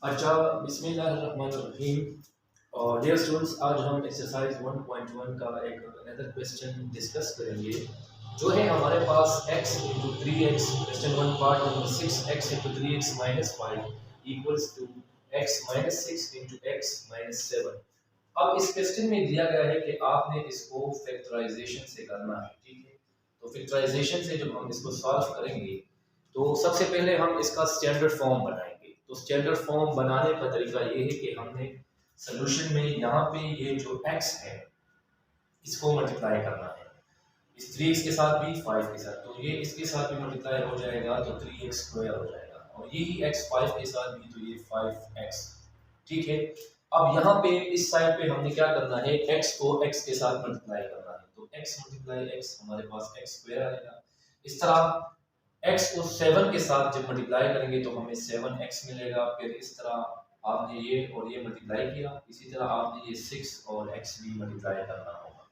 अच्छा, बिस्मिल्लाहिर्रहमानिर्रहीम। और डियर स्टूडेंट्स, आज हम एक्सरसाइज 1.1 का एक अनदर क्वेश्चन डिस्कस करेंगे जो है हमारे पास x into 3x, question 1 part number 6, x into 3x minus 5 equals to x minus 6 into x minus 7। अब इस क्वेश्चन में दिया गया है कि आपने इसको फैक्टराइजेशन से करना है, ठीक है। तो फैक्टराइजेशन से जब हम इसको सॉल्व करेंगे तो सबसे पहले हम इसका स्टैंडर्ड फॉर्म बनाएंगे। तो स्टैंडर्ड फॉर्म बनाने का तरीका ये है कि हमने सोल्यूशन में यहाँ पे ये जो x है इसको मल्टीप्लाई करना है, इस 3x के साथ भी 5 के साथ, तो ये इसके साथ भी मल्टीप्लाई हो जाएगा तो 3x स्क्वायर हो जाएगा, और यही x 5 के साथ भी तो ये 5x, ठीक है। अब यहाँ पे इस साइड पे हमने क्या करना है, x को x के साथ मल्टीप्लाई करना है, तो x मल्टीप्लाई x हमारे पास x स्क्वायर आएगा। इस तरह x को 7 के साथ जब मल्टीप्लाई करेंगे तो हमें 7x मिलेगा। फिर इस तरह आपने ये और ये मल्टीप्लाई किया, इसी तरह आपने ये 6 और x भी मल्टीप्लाई करना होगा,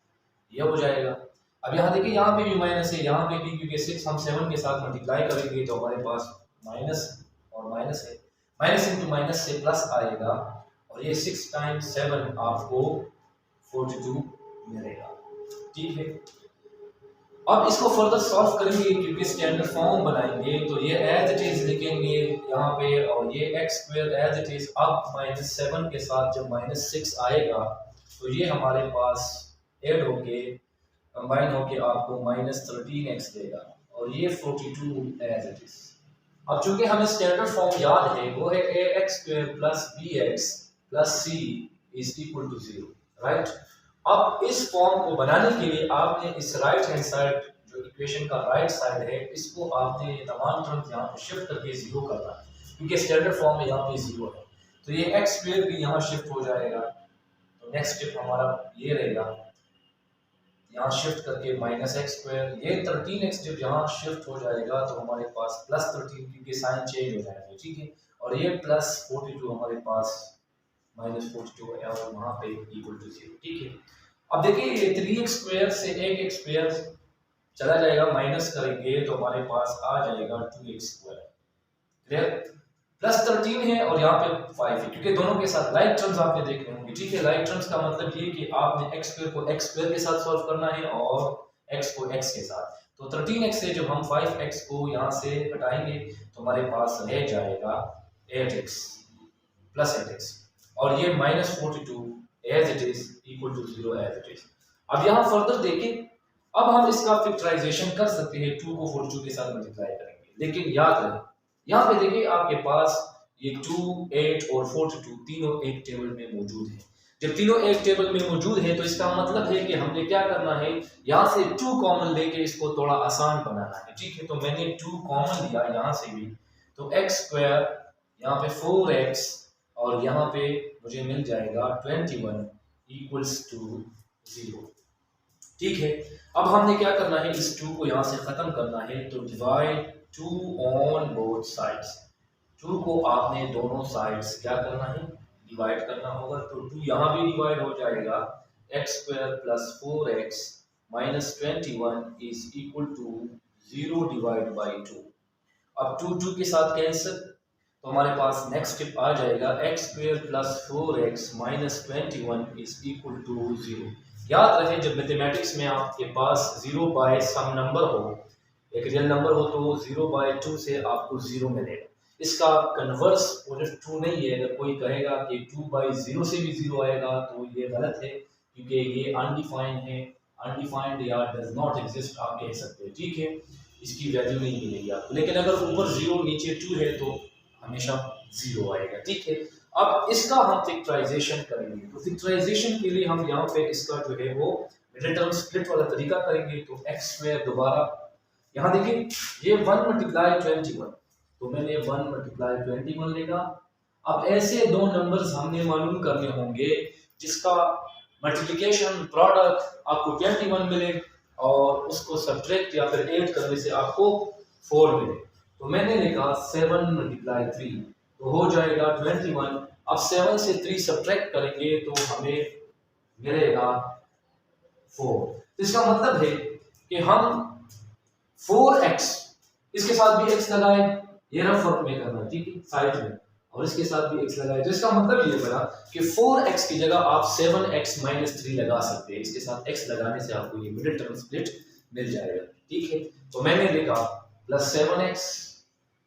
ये हो जाएगा। अब यहाँ देखिए, यहाँ पे भी माइनस है, यहाँ पे भी, क्योंकि 6 हम 7 के साथ मल्टीप्लाई करेंगे तो हमारे पास माइनस और माइनस है, माइनस इंटू माइनस से प्लस आएगा, और ये 6 टाइम्स 7 आपको 42 मिलेगा, ठीक है। अब इसको फर्दर सॉल्व करेंगे, क्योंकि स्टैंडर्ड फॉर्म बनाएंगे तो ये एज इट इज लिखेंगे यहाँ पे, और ये x square as it is. अब माइनस 7 के साथ जब माइनस 6 आएगा तो ये हमारे पास ऐड होके कंबाइन होके आपको माइनस 13x देगा, और ये 42 एज इट इज। अब चूंकि हमें स्टैंडर्ड फॉर्म याद है, वो है ax square plus bx plus c is equal to 0, right. अब इस फॉर्म को बनाने के लिए आपने इस राइट हैंड साइड, जो इक्वेशन का राइट साइड है, इसको आपने तमाम टर्म्स यहाँ पे शिफ्ट करके 0 करना है, क्योंकि स्टैंडर्ड फॉर्म में यहाँ पे 0 है, तो ये x स्क्वायर भी यहाँ शिफ्ट हो जाएगा। तो नेक्स्ट स्टेप हमारा ये रहेगा, यहाँ शिफ्ट करके माइनस एक्स स्क्वायर, ये 13x जब यहाँ शिफ्ट हो जाएगा तो हमारे पास प्लस 13, क्योंकि साइन चेंज हो जाएगा, ठीक है, और ये प्लस 42 हमारे पास माइनस 42 है, और वहाँ पे इक्वल टू 0, ठीक है। अब देखिए, ये 3x स्क्वायर से 1x स्क्वायर चला जाएगा, माइनस करेंगे तो हमारे पास आ जाएगा 2x स्क्वायर, क्लियर। प्लस 13 है और यहाँ पे 5 है, क्योंकि दोनों के साथ लाइक टर्म्स आपने देखने होंगे, ठीक है। लाइक टर्म्स का मतलब ये कि आपने x स्क्वायर को x स्क्वायर के साथ सॉल्व करना है और x को x के साथ। तो 13x से जब हम 5x को यहाँ से हटाएंगे तो हमारे पास रह जाएगा 8x प्लस 8x, और ये minus 42 as it is equal to 0 as it is. अब यहाँ फर्दर देखें, अब हम इसका फैक्टराइजेशन कर सकते हैं, 2 को 42 के साथ मल्टीप्लाई करेंगे, लेकिन याद रहे यहाँ पे देखिए आपके पास ये 2, 8 और 42 तीनों एक टेबल में मौजूद है। जब तीनों एक टेबल में मौजूद है तो इसका मतलब है कि हमने क्या करना है, यहाँ से 2 कॉमन लेके इसको थोड़ा आसान बनाना है, ठीक है। तो मैंने 2 कॉमन लिया यहाँ से भी, तो x स्क्वायर यहाँ पे 4x और यहाँ पे मुझे मिल जाएगा 21 इक्वल्स टू 0, ठीक है। अब हमने क्या करना है, इस 2 को यहाँ से खत्म करना है, तो डिवाइड 2 ऑन बोथ साइड्स। 2 को आपने दोनों साइड्स क्या करना है, डिवाइड करना होगा, तो 2 यहाँ भी डिवाइड हो जाएगा, x square plus 4x minus 21 is equal to 0 divide by 2। अब 2 के साथ कैंसिल, तो हमारे पास नेक्स्ट स्टेप आ जाएगा, x square plus 4x minus 21 is equal to 0। याद रहे, जब मैथमेटिक्स में आपके पास 0 बाय सम नंबर हो, एक रियल नंबर हो, तो 0 बाय 2 से आपको 0 मिलेगा। इसका कन्वर्स पॉजिटिव 2 नहीं है। अगर कोई कहेगा कि 2 बाई 0 से भी 0 आएगा तो ये गलत है, क्योंकि ये अनडिफाइंड है, अनडिफाइंड या डज नॉट एग्जिस्ट आप कह सकते हैं, ठीक है, इसकी वैल्यू नहीं मिलेगी आपको। लेकिन अगर ऊपर 0 नीचे 2 है तो हमेशा 0 आएगा, ठीक है। अब इसका हम फैक्टराइजेशन करेंगे, तो फैक्टराइजेशन के लिए हम यहाँ पे इसका जो है वो मिडिल टर्म स्प्लिट वाला तरीका करेंगे। तो x स्क्वायर दोबारा यहाँ देखिए, ये 1 मल्टीप्लाई 21, तो मैंने 1 मल्टीप्लाई 21 लेगा। अब ऐसे दो नंबर्स हमने मालूम करने होंगे जिसका मल्टीप्लिकेशन प्रोडक्ट आपको 21 मिले और उसको सब्ट्रैक्ट या फिर ऐड करने से आपको 4 मिले। तो मैंने लिखा 7 मल्टीप्लाई 3, तो हो जाएगा 21। अब 7 से 3 सब्ट्रैक्ट करेंगे तो हमें मिलेगा 4। इसका मतलब है कि हम 4x, इसके साथ भी x लगाए, ये रफ वर्क में करना, ठीक है, साइड में, और इसके साथ भी x लगाए, तो इसका मतलब ये बना कि 4x की जगह आप 7x माइनस 3 लगा सकते हैं। इसके साथ x लगाने से आपको ये मिडिल टर्म स्प्लिट मिल जाएगा। ठीक है, तो मैंने लिखा प्लस 7x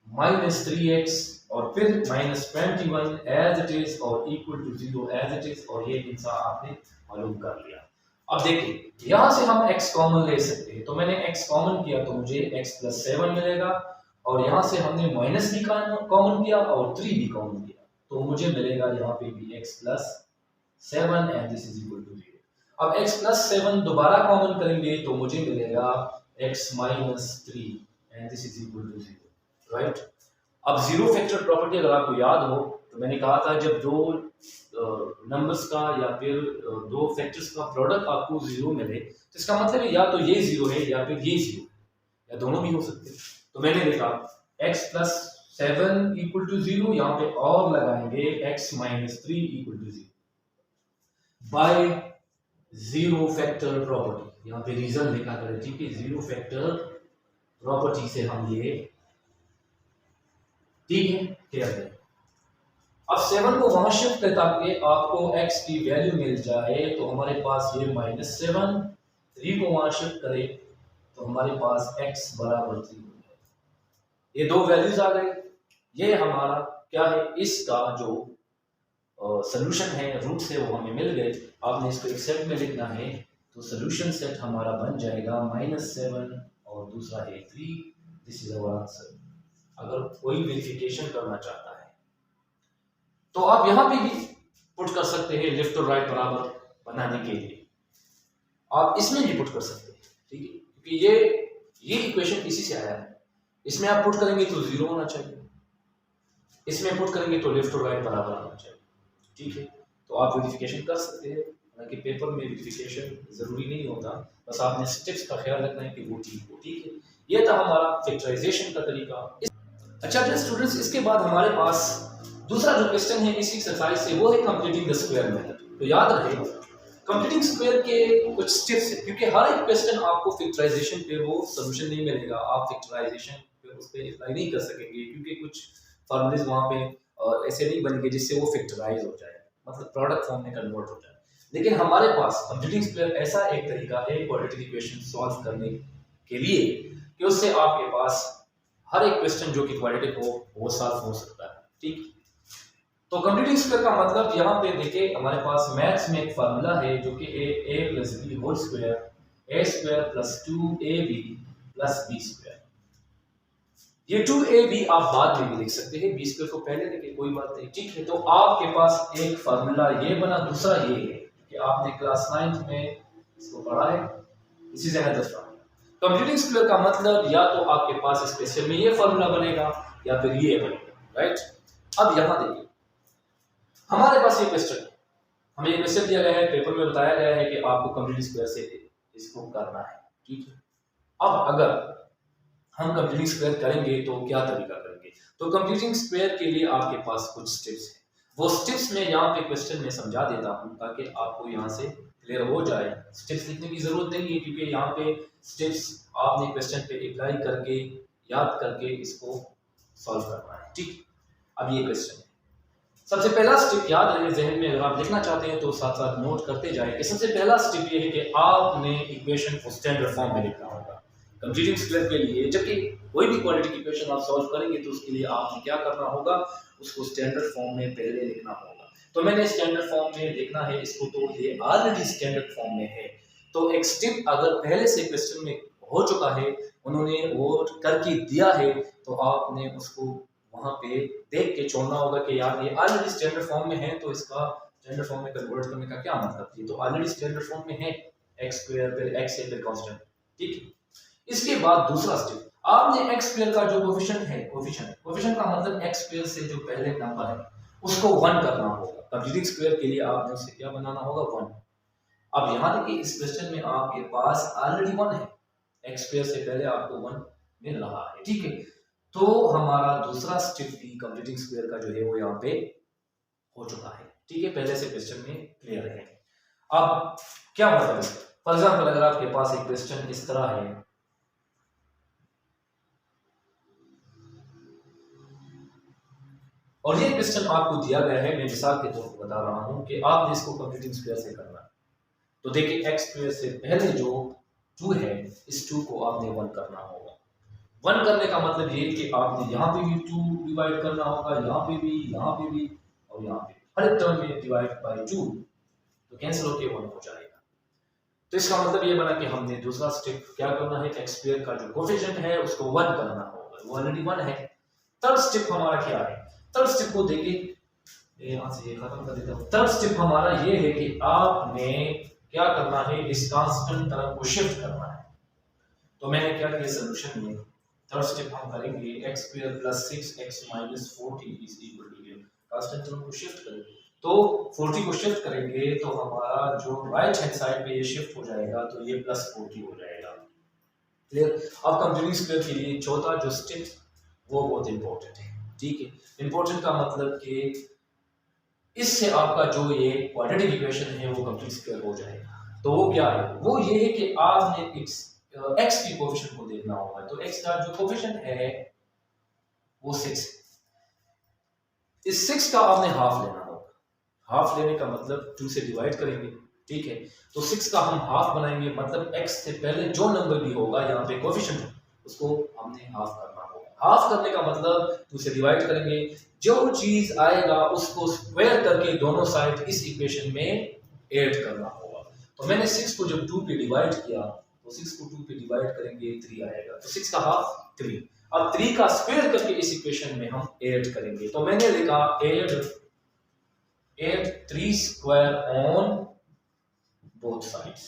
माइनस 3x और फिर माइनस 21 एज इट इज और equal to 0 as it is, और ये हिस्सा आपने मालूम कर लिया। अब देखिए यहां से हम x कॉमन ले सकते हैं, तो मैंने x कॉमन किया तो मुझे x प्लस 7 मिलेगा, और यहां से हमने माइनस भी कॉमन किया और 3 भी कॉमन किया, तो मुझे मिलेगा यहाँ पे भी x plus 7 and this is equal to 0। अब x प्लस 7 दोबारा कॉमन करेंगे तो मुझे मिलेगा x minus 3 and this is equal to 0, right. अब जीरो फैक्टर प्रॉपर्टी अगर आपको याद हो तो मैंने कहा था जब दो नंबर्स का या फिर दो फैक्टर्स का प्रोडक्ट आपको जीरो मिले तो इसका मतलब है या तो ये जीरो है या फिर ये जीरो, या दोनों भी हो सकते हैं। तो मैंने लिखा x प्लस 7 इक्वल टू 0, यहाँ पे और लगाएंगे x minus 3 equal to 0 by zero factor property. यहाँ पे रीजन लिखा करें, ठीक है, जीरो फैक्टर प्रॉपर्टी से हम ये, ठीक है, क्लियर है। अब 7 को वहां शिफ्ट करता ताकि आपको x की वैल्यू मिल जाए, तो हमारे पास ये माइनस 7, 3 को वहां शिफ्ट करे तो हमारे पास x बराबर 3 हो जाए। ये दो वैल्यूज आ गए, ये हमारा क्या है, इसका जो सॉल्यूशन है, रूट्स है, वो हमें मिल गए। आपने इसको एक सेट में लिखना है, तो सॉल्यूशन सेट हमारा बन जाएगा -7 और दूसरा है 3, दिस इज आवर आंसर। अगर कोई वेरिफिकेशन करना चाहता है तो आप यहां पे भी पुट कर सकते हैं, लेफ्ट और राइट बराबर बनाने के लिए आप इसमें भी पुट कर सकते हैं, ठीक है, क्योंकि ये इक्वेशन इसी से आया है। इसमें आप पुट करेंगे तो 0 होना चाहिए, इसमें पुट करेंगे तो लेफ्ट और राइट बराबर आना चाहिए, ठीक है। तो आप वेरिफिकेशन कर सकते हैं, हालांकि पेपर में वेरिफिकेशन जरूरी नहीं होता, बस आपने स्टेप्स का ख्याल रखना है कि वो ठीक हो, ठीक है। ये था हमारा फैक्टराइजेशन का तरीका। अच्छा स्टूडेंट्स, इसके बाद हमारे पास दूसरा जो क्वेश्चन है इस एक्सरसाइज से, वो है कंप्लीटिंग द स्क्वायर मेथड। तो याद रहे कंप्लीटिंग स्क्वायर के कुछ स्टेप्स है, क्योंकि हर एक क्वेश्चन आपको फैक्टराइजेशन पे वो सॉल्यूशन नहीं मिलेगा, आप फैक्टराइजेशन पे उस पे अप्लाई नहीं कर सकेंगे, क्योंकि कुछ फॉर्मूलेज वहां पे ऐसे नहीं बनेंगे जिससे वो फैक्टराइज हो जाए, मतलब प्रोडक्ट फॉर्म में कन्वर्ट हो जाए। लेकिन हमारे पास कंप्लीटिंग स्क्वायर ऐसा एक तरीका है क्वाड्रेटिक इक्वेशन सॉल्व करने के लिए कि उससे आपके पास हर एक क्वेश्चन जो कि क्वाड्रेटिक हो वो सॉल्व हो सकता है, ठीक। तो कंप्लीटिंग स्क्वायर का मतलब यहाँ पे देखिए हमारे पास मैथ्स में एक फार्मूला है जो कि a plus B whole square a square plus 2ab plus b square. ये 2ab आप बाद में भी लिख सकते हैं, b स्क्वायर को पहले लिखे, कोई बात नहीं, ठीक है। तो आपके पास एक फार्मूला ये बना, दूसरा ये है कि आपने क्लास 9th में इसको पढ़ा है, this is another formula. Completing square का मतलब या तो आपके पास इस क्वेश्चन में ये फार्मूला बनेगा या फिर ये बनेगा, राइट। अब यहां देखिए हमारे पास ये क्वेश्चन है, हमें ये क्वेश्चन दिया गया है, पेपर में बताया गया है कि आपको कंप्लीट स्क्वायर से इसको करना है, ठीक है। अब अगर हम कंप्लीटिंग स्क्वायर करेंगे तो क्या तरीका करेंगे, तो कंप्लीटिंग स्क्वायर के लिए आपके पास कुछ स्टेप्स हैं, वो स्टेप्स मैं यहाँ पे क्वेश्चन में समझा देता हूँ ताकि आपको यहाँ से क्लियर हो जाए। स्टेप्स लिखने की जरूरत नहीं है, क्योंकि यहाँ पे स्टेप्स आपने क्वेश्चन पे अप्लाई करके याद करके इसको सॉल्व करना है, ठीक। अब ये क्वेश्चन है, सबसे पहला स्टेप याद रहे जहन में, अगर आप लिखना चाहते हैं तो साथ साथ नोट करते जाएं कि सबसे पहला स्टेप ये है कि आपने इक्वेशन को स्टैंडर्ड फॉर्म में लिखना होगा कंप्लीटिंग स्क्वायर के लिए। जबकि कोई भी क्वाड्रेटिक इक्वेशन आप सॉल्व करेंगे तो उसके लिए आपने क्या करना होगा, उसको स्टैंडर्ड फॉर्म में पहले लिखना होगा। तो मैंने स्टैंडर्ड फॉर्म में लिखना है इसको, तो ये ऑलरेडी स्टैंडर्ड फॉर्म में है। तो एक स्टेप अगर पहले से क्वेश्चन में हो चुका है, उन्होंने वो करके दिया है, तो आपने उसको वहां पे देख के छोड़ना होगा कि यार ये ऑलरेडी स्टैंडर्ड फॉर्म में है, तो इसका स्टैंडर्ड फॉर्म में कन्वर्ट करने का क्या मतलब, ये तो ऑलरेडी स्टैंडर्ड फॉर्म में है, x स्क्वायर फिर x है फिर कांस्टेंट, ठीक है। इसके बाद दूसरा स्टेप, आपने x स्क्वायर का जो कोएफिशिएंट है, कोएफिशिएंट का मतलब x स्क्वायर से जो पहले नंबर है उसको 1 करना होगा। कंप्लीटिंग स्क्वायर के लिए आपने उसे क्या बनाना होगा, 1। अब यहां देखिए इस क्वेश्चन में आपके पास ऑलरेडी 1 है, x स्क्वायर से पहले आपको 1 मिल रहा है, ठीक है। तो हमारा दूसरा स्टेप भी कंप्लीटिंग स्क्वायर का जो है वो यहाँ पे हो चुका है, ठीक है, पहले से क्वेश्चन में क्लियर है। अब क्या मतलब है, फॉर एग्जांपल अगर आपके पास एक क्वेश्चन इस तरह है, और ये क्वेश्चन आपको दिया गया है, मैं मिसाल के तौर पर बता रहा हूँ कि आपने इसको कंप्यूटिंग स्क्वायर से करना है। तो देखिए एक्स स्क्वायर से पहले जो 2 है, इस 2 को आपने 1 करना होगा। 1 करने का मतलब ये कि आपने यहाँ पे भी 2 डिवाइड करना होगा, यहाँ पे भी और यहाँ पे हर एक टर्म में डिवाइड बाय 2, तो कैंसिल होके 1 हो जाएगा। तो इसका मतलब ये बना कि हमने दूसरा स्टेप क्या करना है, एक्स स्क्वायर का जो कोफिशिएंट है उसको 1 करना होगा, वो ऑलरेडी 1 है। थर्ड स्टेप हमारा क्या है, थर्ड स्टेप को देखिए, यहाँ से ये खत्म कर देता हूँ। थर्ड स्टेप हमारा ये है कि आपने क्या करना है, इस कांस्टेंट टर्म को शिफ्ट करना है। तो मैंने क्या किया सोल्यूशन में, थर्ड स्टेप हम करेंगे x square plus 6x minus 40 is equal to ये कांस्टेंट टर्म को शिफ्ट करेंगे। तो 40 को शिफ्ट करेंगे तो हमारा जो राइट हैंड साइड पे ये शिफ्ट हो जाएगा, तो ये प्लस 40 हो जाएगा। क्लियर। अब कंप्यूटिंग स्क्वायर के लिए चौथा जो स्टेप वो बहुत इंपॉर्टेंट है, ठीक है। इंपॉर्टेंट का मतलब कि इससे आपका जो ये क्वाड्रेटिक इक्वेशन है वो कंप्लीट स्क्वायर हो जाएगा। तो वो क्या है, वो ये है कि आपने एक्स की कोफिशिएंट को देखना होगा। तो एक्स का जो कोफिशिएंट है वो 6 है। इस 6 का आपने हाफ लेना होगा। हाफ लेने का मतलब 2 से डिवाइड करेंगे, ठीक है। तो 6 का हम हाफ बनाएंगे, मतलब x से पहले जो नंबर भी होगा यहाँ पे कोफिशिएंट उसको हमने हाफ करना होगा। हाफ करने का मतलब 2 से डिवाइड करेंगे, जो चीज आएगा उसको स्क्वायर करके दोनों साइड इस इक्वेशन में ऐड करना होगा। तो मैंने 6 को जब 2 पे डिवाइड किया तो 6 को 2 पे डिवाइड करेंगे 3 आएगा, तो 6 का हाफ 3। अब 3 का स्क्वायर करके इस इक्वेशन में हम ऐड करेंगे। तो मैंने लिखा add 3 square on both sides.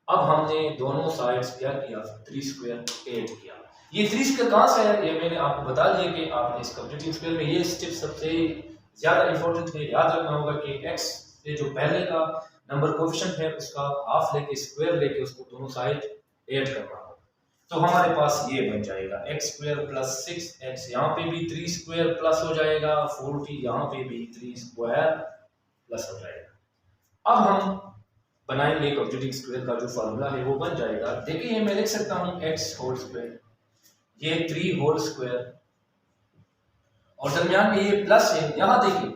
अब हमने दोनों साइड्स क्या किया, 3 स्क्वायर ऐड किया। ये 3 स्क्वायर कहां से आया, ये मैंने आपको बता दिया कि आपने इस कंप्यूटिंग स्क्वायर में ये स्टेप सबसे ज्यादा इंपॉर्टेंट है। याद रखना होगा कि x से जो पहले का नंबर कोफिशिएंट है उसका हाफ लेके स्क्वायर लेके उसको दोनों साइड ऐड करना होगा। तो हमारे पास ये बन जाएगा एक्स स्क्वायर प्लस 6x, यहाँ पे भी 3 स्क्वायर प्लस हो जाएगा 40, यहाँ पे भी 3 स्क्वायर प्लस हो जाएगा। अब हम बनाएंगे कंप्यूटिंग स्क्वायर का जो फार्मूला है वो बन जाएगा। देखिए मैं लिख सकता हूँ x होल स्क्वायर, ये 3 होल स्क्वायर और दरमियान में ये प्लस है। यहाँ देखिए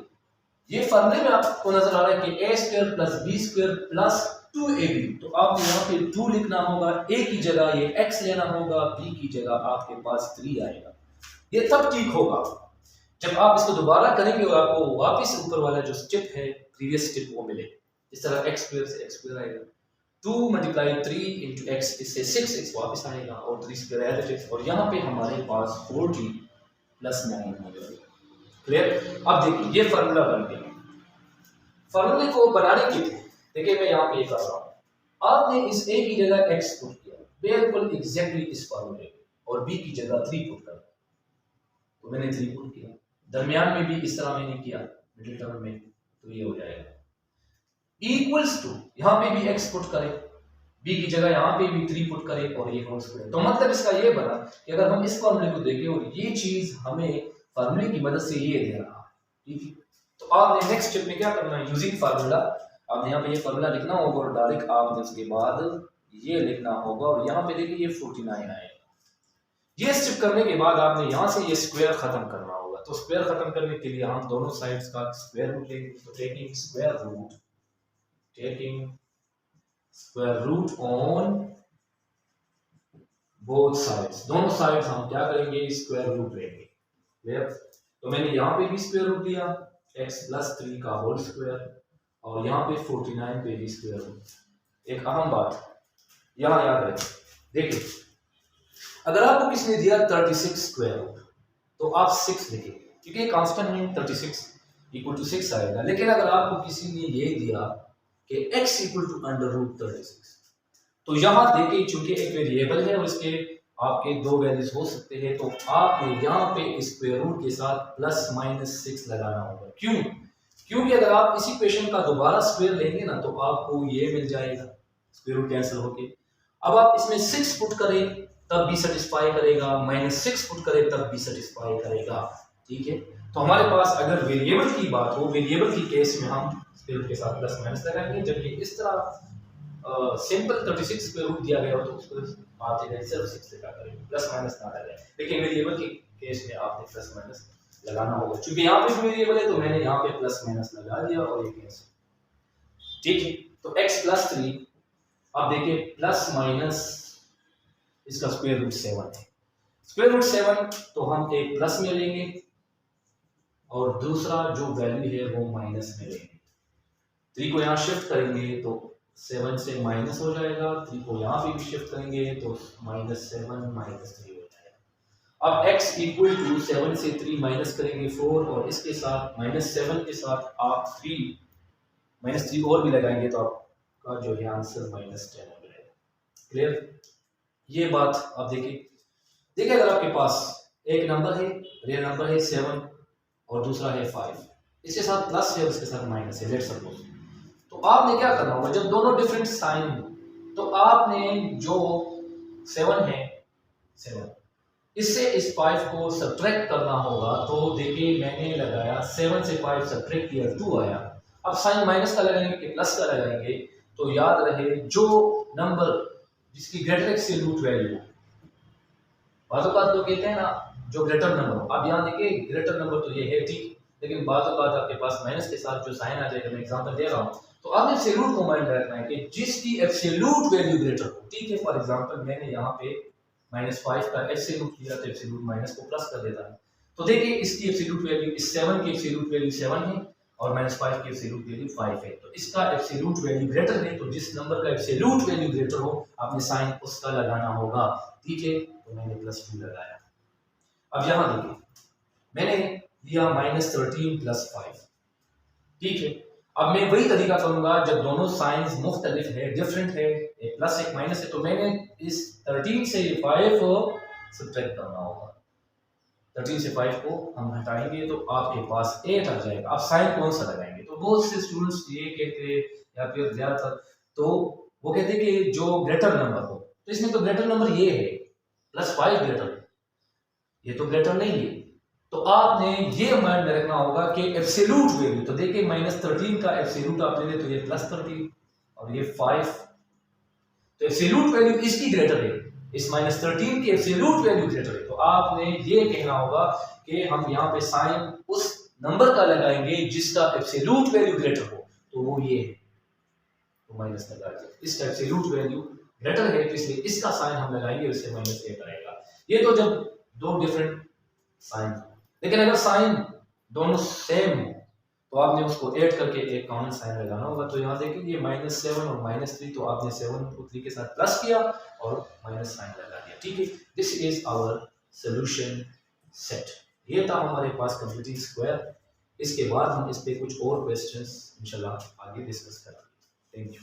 ये फार्मूले में आपको नजर आ रहा है कि a square plus b square plus 2ab। तो आपको यहाँ पे 2 लिखना होगा, a की जगह ये x लेना होगा, b की जगह आपके पास 3 आएगा। ये तब ठीक होगा जब आप इसको दोबारा करेंगे और आपको वापस ऊपर वाला जो स्टेप है प्रीवियस स्टेप वो मिले। इस तरह x स्क्वायर से x स्क्वायर आएगा, 2 मल्टीप्लाई 3 इंटू x, इससे 6x वापस आएगा और 3 स्क्वायर एज इट इज, और यहाँ पे हमारे पास 40 प्लस 9 हो जाएगा। क्लियर। अब देखिए ये फार्मूला बन गया। फार्मूले को बनाने के लिए देखिए मैं यहाँ पे कर रहा हूँ, आपने इस a की जगह x पुट किया बिल्कुल एग्जैक्टली इस फार्मूले में, और b की जगह 3 पुट कर, तो मैंने 3 पुट किया, दरमियान में भी इस तरह मैंने किया मिडिल टर्म में, तो ये हो जाएगा इक्वल्स टू, यहाँ पे भी x पुट करें, b की जगह यहाँ पे भी 3 पुट करें और ये होल स्क्वायर। तो मतलब इसका ये बना कि अगर हम इस फार्मूले को देखें और ये चीज हमें फार्मूले की मदद से ये दे रहा है, ठीक है। तो आपने नेक्स्ट स्टेप में क्या करना है, यूजिंग फार्मूला आपने यहाँ पे ये फार्मूला लिखना होगा और डायरेक्ट आपने उसके बाद ये लिखना होगा, और यहाँ पे देखिए ये 49 आएगा। ये स्टेप करने के बाद आपने यहाँ से ये स्क्वायर खत्म करना होगा। तो स्क्वायर खत्म करने के लिए हम दोनों साइड्स का स्क्वायर रूट लेंगे। तो taking square root on both sides, दोनों साइड्स हम क्या करेंगे, स्क्वायर रूट लेंगे। क्लियर। तो मैंने यहाँ पे भी स्क्वायर रूट लिया x प्लस 3 का होल स्क्वायर, और यहाँ पे 49 पे भी स्क्वायर रूट। एक अहम बात यहाँ याद रखें, देखिए अगर आपको किसने दिया 36 स्क्वायर रूट तो आप 6 लिखेंगे क्योंकि कांस्टेंट है, 36 इक्वल टू 6 आएगा। लेकिन अगर आपको किसी ने ये दिया कि x equal to under root 36, तो यहाँ देखिए चूंकि एक वेरिएबल है और इसके आपके 2 वैल्यूज हो सकते हैं, तो आपने यहाँ पे स्क्वायर रूट के साथ प्लस माइनस 6 लगाना होगा। क्यों? क्योंकि अगर आप इसी इक्वेशन का दोबारा स्क्वायर लेंगे ना तो आपको ये मिल जाएगा, स्क्वायर रूट कैंसिल होके। अब आप इसमें 6 पुट करें तब भी सेटिस्फाई करेगा, -6 पुट करें तब भी सेटिस्फाई करेगा, ठीक है। तो हमारे पास अगर वेरिएबल की बात हो, वेरिएबल की केस में हम स्क्वायर रूट के साथ प्लस माइनस लगाएंगे, जबकि इस तरह सिंपल 36 स्क्वायर रूट दिया गया हो तो उसको आप सिर्फ 6 लगा करेंगे, प्लस माइनस ना लगाएं। लेकिन वेरिएबल के केस में आपने प्लस माइनस लगाना होगा। चूंकि यहाँ पे वेरिएबल है तो मैंने यहाँ पे प्लस माइनस लगा दिया और ये कैंसिल, ठीक है। तो x प्लस 3, अब देखिए प्लस माइनस इसका स्क्वायर रूट 7 है, स्क्वायर रूट 7 तो हम एक प्लस में लेंगे और दूसरा जो वैल्यू है वो माइनस में लेंगे। 3 को यहाँ शिफ्ट करेंगे तो 7 से माइनस हो जाएगा, 3 को यहाँ पे भी शिफ्ट करेंगे तो -7 -3 हो जाएगा। अब x इक्वल टू 7 से 3 माइनस करेंगे 4 और इसके साथ -7 के साथ आप 3 और भी लगाएंगे तो आपका जो है आंसर -10 हो जाएगा। क्लियर? ये बात आप देखिए अगर आपके पास एक नंबर है, रियल नंबर है 7 और दूसरा है 5, इसके साथ प्लस है और इसके साथ माइनस है, लेट्स सपोज, तो आपने क्या करना होगा जब दोनों डिफरेंट साइन तो आपने जो 7 है 7 इससे इस 5 को सब्ट्रैक्ट करना होगा। तो देखिए मैंने लगाया 7 से 5 सब्ट्रैक्ट किया 2 आया। अब साइन माइनस का लगाएंगे कि प्लस का लगाएंगे, तो याद रहे जो नंबर जिसकी ग्रेटर एब्सोल्यूट वैल्यू, बाज़ औक़ात लोग कहते हैं ना जो ग्रेटर नंबर हो, अब यहाँ देखिए ग्रेटर नंबर तो ये है ठीक, लेकिन बाज़ औक़ात आपके पास माइनस के साथ जो साइन आ जाएगा, मैं एग्जांपल दे रहा हूँ, तो आपने एब्सोल्यूट को माइंड रखना है कि जिसकी एब्सोल्यूट वैल्यू ग्रेटर हो, ठीक है। फॉर एग्जांपल मैंने यहाँ पे -5 का एब्सोल्यूट लिया तो एब्सोल्यूट माइनस को प्लस कर देता है, तो देखिए इसकी एब्सोल्यूट वैल्यू, इस 7 की एब्सोल्यूट वैल्यू 7 है और -5 की एब्सोल्यूट वैल्यू 5 है, तो इसका एब्सोल्यूट वैल्यू ग्रेटर है, तो जिस नंबर का एब्सोल्यूट वैल्यू ग्रेटर हो आपने साइन उसका लगाना होगा, ठीक है। तो मैंने +2 लगाया। अब यहाँ देखिए मैंने लिया -13 + 5, ठीक है। अब मैं वही तरीका करूंगा जब दोनों साइंस मुख्तलिफ है, डिफरेंट है, एक प्लस एक माइनस है, तो मैंने इस 13 से 5 को सब्ट्रैक्ट करना होगा। 13 से 5 को हम हटाएंगे तो आपके पास 8 आ जाएगा। आप साइन कौन सा लगाएंगे? तो बहुत से स्टूडेंट्स ये कहते हैं या फिर ज्यादातर तो वो कहते हैं कि जो ग्रेटर नंबर हो, तो इसमें तो ग्रेटर नंबर ये है +5 ग्रेटर है, ये तो ग्रेटर नहीं है। तो आपने ये माइंड में रखना होगा कि एब्सोल्यूट वैल्यू, तो देखिए -13 का एब्सोल्यूट आप ले लें तो ये +13 और ये 5, तो एब्सोल्यूट वैल्यू इसकी ग्रेटर है, इस -13 की एब्सोल्यूट वैल्यू ग्रेटर है। तो आपने ये कहना होगा कि हम यहाँ पे साइन उस नंबर का लगाएंगे जिसका एब्सोल्यूट वैल्यू ग्रेटर हो, तो वो ये है, तो माइनस लगा दिया। इसका एब्सोल्यूट वैल्यू ग्रेटर है तो इसलिए इसका साइन हम लगाएंगे, उससे -8 आएगा। ये तो जब दो डिफरेंट साइन, लेकिन अगर साइन दोनों सेम हो तो आपने उसको ऐड करके एक कॉमन साइन लगाना होगा। तो यहाँ देखिए ये -7 और -3, तो आपने 7 को 3 के साथ प्लस किया और माइनस साइन लगा दिया, ठीक है। This is our solution set. ये था हमारे पास कंप्लीटिंग स्क्वायर। इसके बाद हम इस पे कुछ और क्वेश्चंस इंशाल्लाह आगे डिस्कस करेंगे। Thank you.